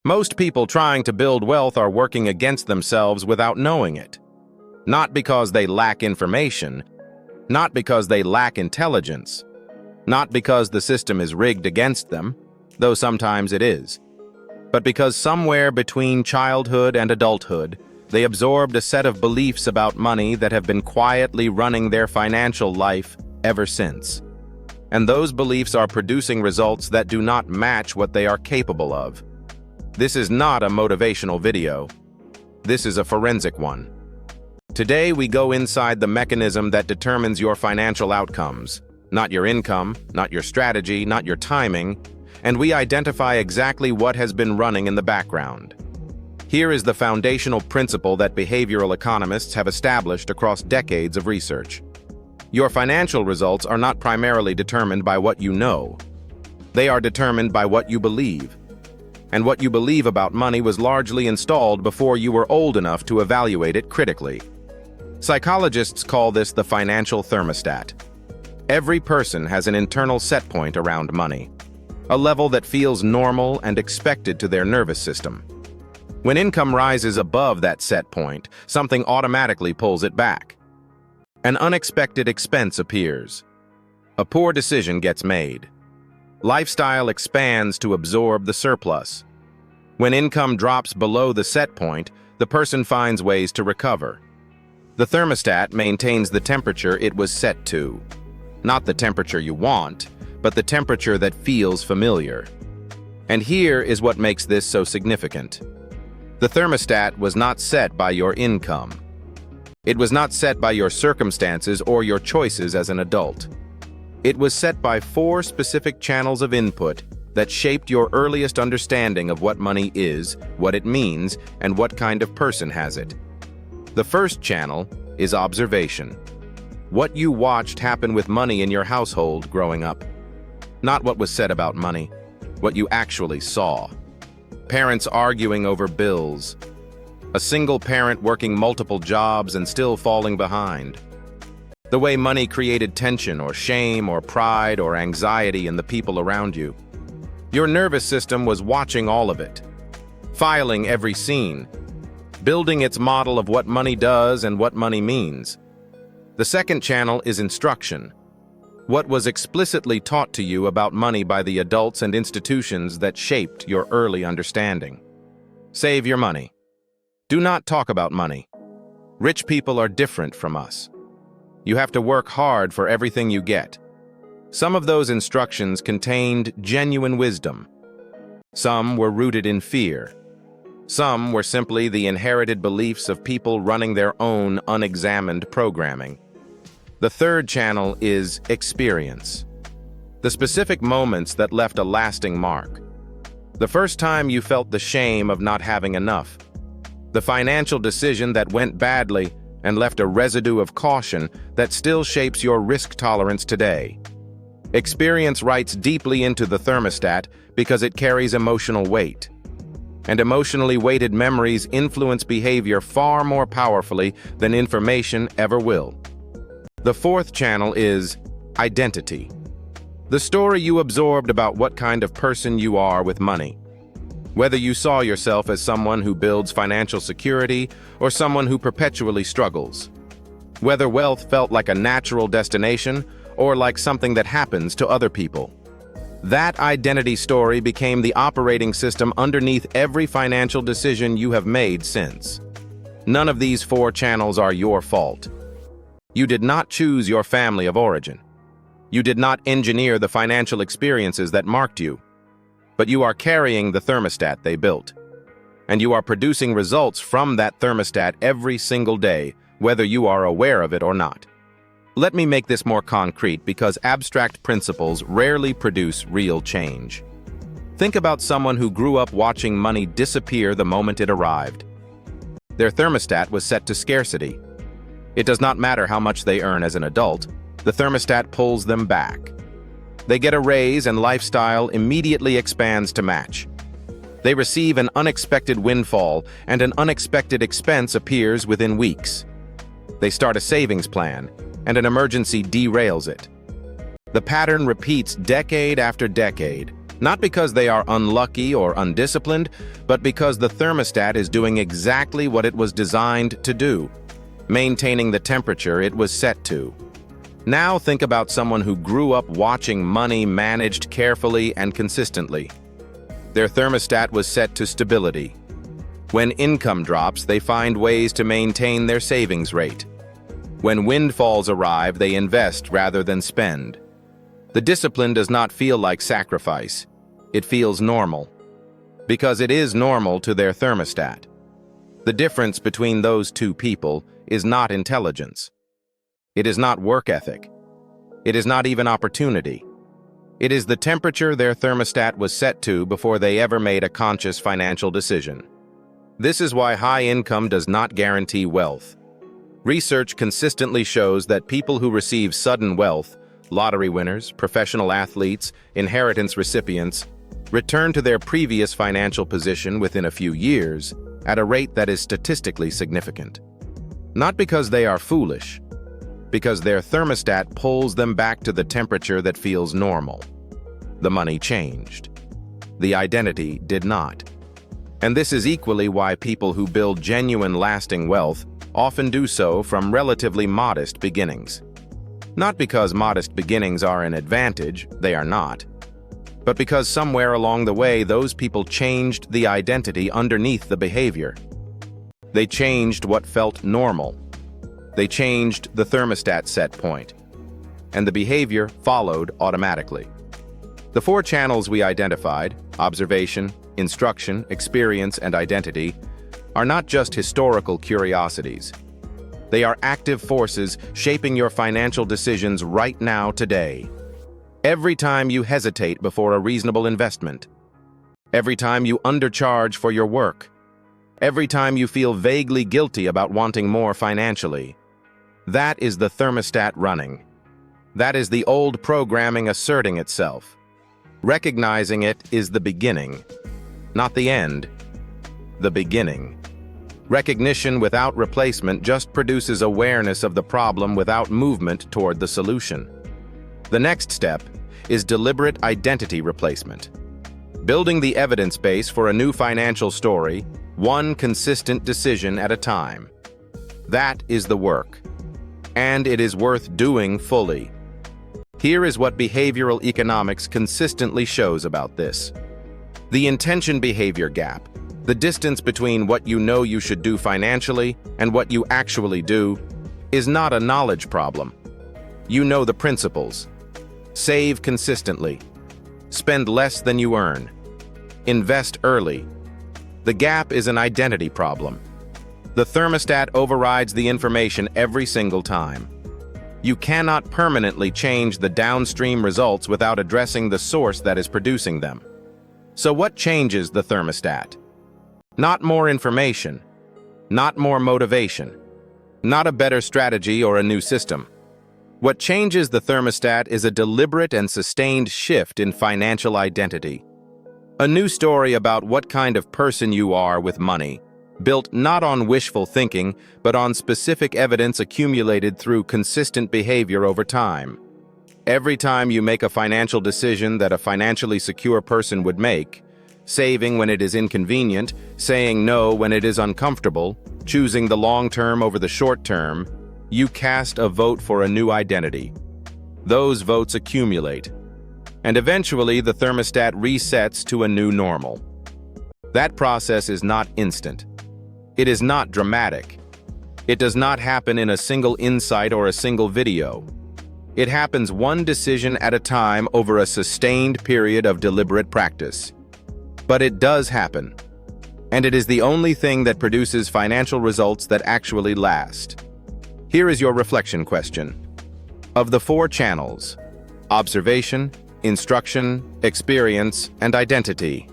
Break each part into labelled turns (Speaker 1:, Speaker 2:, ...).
Speaker 1: Most people trying to build wealth are working against themselves without knowing it. Not because they lack information, not because they lack intelligence, not because the system is rigged against them, though sometimes it is, but because somewhere between childhood and adulthood, they absorbed a set of beliefs about money that have been quietly running their financial life ever since. And those beliefs are producing results that do not match what they are capable of. This is not a motivational video. This is a forensic one. Today, we go inside the mechanism that determines your financial outcomes, not your income, not your strategy, not your timing, and we identify exactly what has been running in the background. Here is the foundational principle that behavioral economists have established across decades of research. Your financial results are not primarily determined by what you know. They are determined by what you believe. And what you believe about money was largely installed before you were old enough to evaluate it critically. Psychologists call this the financial thermostat. Every person has an internal set point around money, a level that feels normal and expected to their nervous system. When income rises above that set point, something automatically pulls it back. An unexpected expense appears. A poor decision gets made. Lifestyle expands to absorb the surplus. When income drops below the set point, the person finds ways to recover. The thermostat maintains the temperature it was set to. Not the temperature you want, but the temperature that feels familiar. And here is what makes this so significant. The thermostat was not set by your income. It was not set by your circumstances or your choices as an adult. It was set by 4 specific channels of input that shaped your earliest understanding of what money is, what it means, and what kind of person has it. The first channel is observation. What you watched happen with money in your household growing up. Not what was said about money, what you actually saw. Parents arguing over bills. A single parent working multiple jobs and still falling behind. The way money created tension or shame or pride or anxiety in the people around you. Your nervous system was watching all of it, filing every scene, building its model of what money does and what money means. The second channel is instruction. What was explicitly taught to you about money by the adults and institutions that shaped your early understanding. Save your money. Do not talk about money. Rich people are different from us. You have to work hard for everything you get. Some of those instructions contained genuine wisdom. Some were rooted in fear. Some were simply the inherited beliefs of people running their own unexamined programming. The third channel is experience. The specific moments that left a lasting mark. The first time you felt the shame of not having enough. The financial decision that went badly and left a residue of caution that still shapes your risk tolerance today. Experience writes deeply into the thermostat because it carries emotional weight. And emotionally weighted memories influence behavior far more powerfully than information ever will. The fourth channel is identity. The story you absorbed about what kind of person you are with money. Whether you saw yourself as someone who builds financial security or someone who perpetually struggles. Whether wealth felt like a natural destination or like something that happens to other people. That identity story became the operating system underneath every financial decision you have made since. None of these 4 channels are your fault. You did not choose your family of origin. You did not engineer the financial experiences that marked you. But you are carrying the thermostat they built. And you are producing results from that thermostat every single day, whether you are aware of it or not. Let me make this more concrete because abstract principles rarely produce real change. Think about someone who grew up watching money disappear the moment it arrived. Their thermostat was set to scarcity. It does not matter how much they earn as an adult, the thermostat pulls them back. They get a raise and lifestyle immediately expands to match. They receive an unexpected windfall and an unexpected expense appears within weeks. They start a savings plan and an emergency derails it. The pattern repeats decade after decade, Not because they are unlucky or undisciplined, but because the thermostat is doing exactly what it was designed to do, maintaining the temperature it was set to. Now think about someone who grew up watching money managed carefully and consistently. Their thermostat was set to stability. When income drops, they find ways to maintain their savings rate. When windfalls arrive, they invest rather than spend. The discipline does not feel like sacrifice. It feels normal. Because it is normal to their thermostat. The difference between those two people is not intelligence. It is not work ethic. It is not even opportunity. It is the temperature their thermostat was set to before they ever made a conscious financial decision. This is why high income does not guarantee wealth. Research consistently shows that people who receive sudden wealth, lottery winners, professional athletes, inheritance recipients, return to their previous financial position within a few years at a rate that is statistically significant. Not because they are foolish, because their thermostat pulls them back to the temperature that feels normal. The money changed. The identity did not. And this is equally why people who build genuine lasting wealth often do so from relatively modest beginnings. Not because modest beginnings are an advantage, they are not, but because somewhere along the way those people changed the identity underneath the behavior. They changed what felt normal. They changed the thermostat set point, and the behavior followed automatically. The 4 channels we identified, observation, instruction, experience, and identity, are not just historical curiosities. They are active forces shaping your financial decisions right now today. Every time you hesitate before a reasonable investment, every time you undercharge for your work, every time you feel vaguely guilty about wanting more financially, that is the thermostat running. That is the old programming asserting itself. Recognizing it is the beginning, not the end. The beginning. Recognition without replacement just produces awareness of the problem without movement toward the solution. The next step is deliberate identity replacement. Building the evidence base for a new financial story, one consistent decision at a time. That is the work. And it is worth doing fully. Here is what behavioral economics consistently shows about this. The intention-behavior gap, the distance between what you know you should do financially and what you actually do, is not a knowledge problem. You know the principles. Save consistently. Spend less than you earn. Invest early. The gap is an identity problem. The thermostat overrides the information every single time. You cannot permanently change the downstream results without addressing the source that is producing them. So what changes the thermostat? Not more information, not more motivation, not a better strategy or a new system. What changes the thermostat is a deliberate and sustained shift in financial identity. A new story about what kind of person you are with money, built not on wishful thinking, but on specific evidence accumulated through consistent behavior over time. Every time you make a financial decision that a financially secure person would make, saving when it is inconvenient, saying no when it is uncomfortable, choosing the long term over the short term, you cast a vote for a new identity. Those votes accumulate, and eventually the thermostat resets to a new normal. That process is not instant. It is not dramatic. It does not happen in a single insight or a single video. It happens one decision at a time over a sustained period of deliberate practice. But it does happen, and it is the only thing that produces financial results that actually last. Here is your reflection question. Of the 4 channels, observation, instruction, experience, and identity,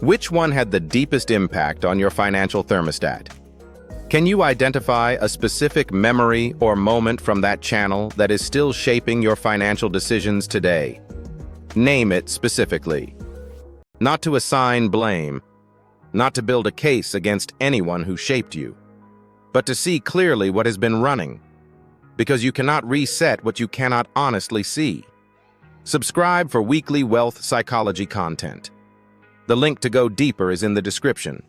Speaker 1: which one had the deepest impact on your financial thermostat? Can you identify a specific memory or moment from that channel that is still shaping your financial decisions today? Name it specifically. Not to assign blame, not to build a case against anyone who shaped you, but to see clearly what has been running, because you cannot reset what you cannot honestly see. Subscribe for weekly wealth psychology content. The link to go deeper is in the description.